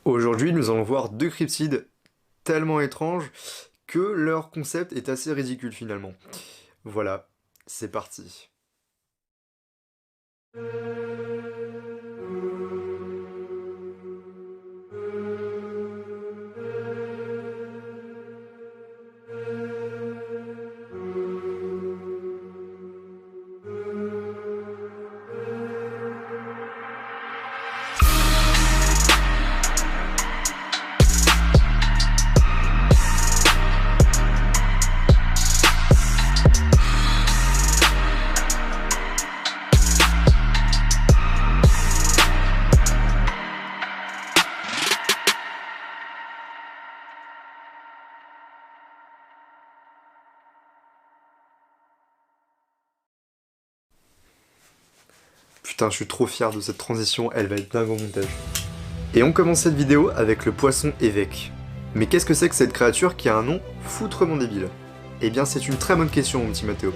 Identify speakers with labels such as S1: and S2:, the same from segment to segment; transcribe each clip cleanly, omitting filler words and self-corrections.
S1: Aujourd'hui, nous allons voir deux cryptides tellement étranges que leur concept est assez ridicule finalement. Voilà, c'est parti. Putain, je suis trop fier de cette transition, elle va être dingue au montage. Et on commence cette vidéo avec le poisson évêque. Mais qu'est-ce que c'est que cette créature qui a un nom foutrement débile? Eh bien, c'est une très bonne question, mon petit Mathéo.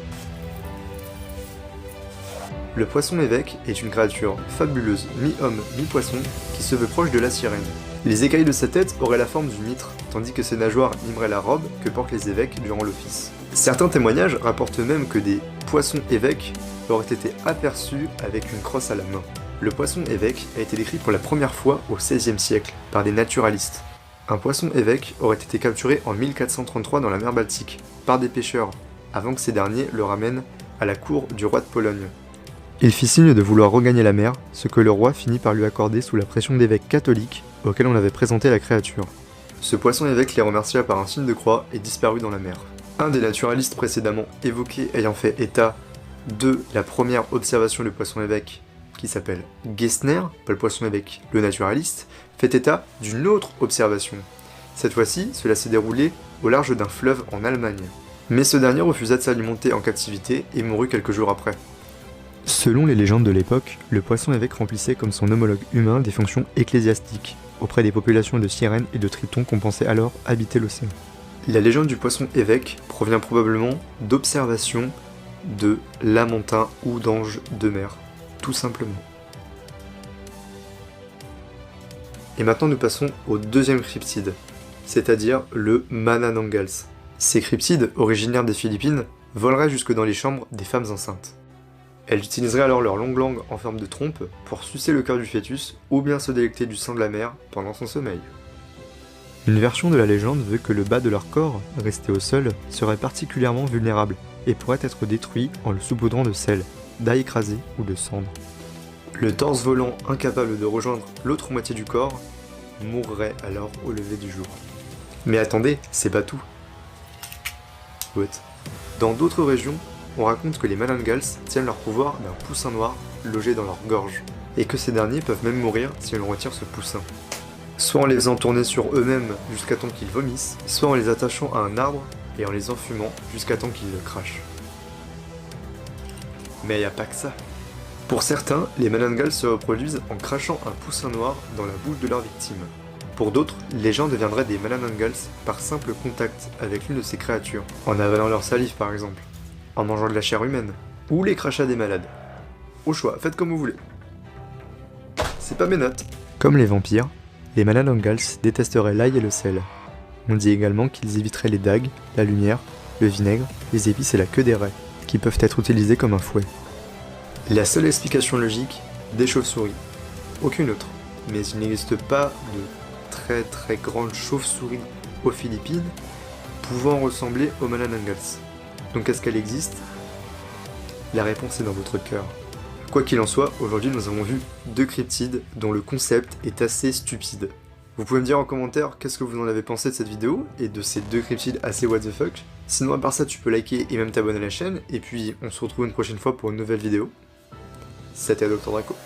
S1: Le poisson évêque est une créature fabuleuse, mi-homme, mi-poisson, qui se veut proche de la sirène. Les écailles de sa tête auraient la forme d'une mitre, tandis que ses nageoires mimeraient la robe que portent les évêques durant l'office. Certains témoignages rapportent même que des poissons évêques auraient été aperçus avec une crosse à la main. Le poisson évêque a été décrit pour la première fois au XVIe siècle par des naturalistes. Un poisson évêque aurait été capturé en 1433 dans la mer Baltique par des pêcheurs, avant que ces derniers le ramènent à la cour du roi de Pologne. Il fit signe de vouloir regagner la mer, ce que le roi finit par lui accorder sous la pression d'évêques catholiques auxquels on avait présenté la créature. Ce poisson évêque les remercia par un signe de croix et disparut dans la mer. Un des naturalistes précédemment évoqués ayant fait état de la première observation du poisson évêque, qui s'appelle Gessner, pas le poisson évêque, le naturaliste, fait état d'une autre observation. Cette fois-ci, cela s'est déroulé au large d'un fleuve en Allemagne. Mais ce dernier refusa de s'alimenter en captivité et mourut quelques jours après. Selon les légendes de l'époque, le poisson évêque remplissait comme son homologue humain des fonctions ecclésiastiques, auprès des populations de sirènes et de tritons qu'on pensait alors habiter l'océan. La légende du poisson évêque provient probablement d'observations de lamentins ou d'anges de mer, tout simplement. Et maintenant nous passons au deuxième cryptide, c'est-à-dire le Mananangals. Ces cryptides, originaires des Philippines, voleraient jusque dans les chambres des femmes enceintes. Elles utiliseraient alors leur longue langue en forme de trompe pour sucer le cœur du fœtus ou bien se délecter du sang de la mère pendant son sommeil. Une version de la légende veut que le bas de leur corps, resté au sol, serait particulièrement vulnérable et pourrait être détruit en le saupoudrant de sel, d'ail écrasé ou de cendre. Le torse volant incapable de rejoindre l'autre moitié du corps mourrait alors au lever du jour. Mais attendez, c'est pas tout. What? Dans d'autres régions, on raconte que les Manangals tiennent leur pouvoir d'un poussin noir logé dans leur gorge, et que ces derniers peuvent même mourir si on retire ce poussin. Soit en les faisant tourner sur eux-mêmes jusqu'à temps qu'ils vomissent, soit en les attachant à un arbre et en les enfumant jusqu'à temps qu'ils le crachent. Mais y a pas que ça. Pour certains, les Manangals se reproduisent en crachant un poussin noir dans la bouche de leur victime. Pour d'autres, les gens deviendraient des Mananangals par simple contact avec l'une de ces créatures, en avalant leur salive par exemple, en mangeant de la chair humaine, ou les crachats des malades. Au choix, faites comme vous voulez. C'est pas mes notes. Comme les vampires, les Mananangals détesteraient l'ail et le sel. On dit également qu'ils éviteraient les dagues, la lumière, le vinaigre, les épices et la queue des raies, qui peuvent être utilisés comme un fouet. La seule explication logique, des chauves-souris. Aucune autre. Mais il n'existe pas de très grandes chauves-souris aux Philippines pouvant ressembler aux Mananangals. Donc est-ce qu'elle existe? La réponse est dans votre cœur. Quoi qu'il en soit, aujourd'hui nous avons vu deux cryptides dont le concept est assez stupide. Vous pouvez me dire en commentaire qu'est-ce que vous en avez pensé de cette vidéo et de ces deux cryptides assez what the fuck. Sinon à part ça tu peux liker et même t'abonner à la chaîne et puis on se retrouve une prochaine fois pour une nouvelle vidéo. C'était Dr Draco.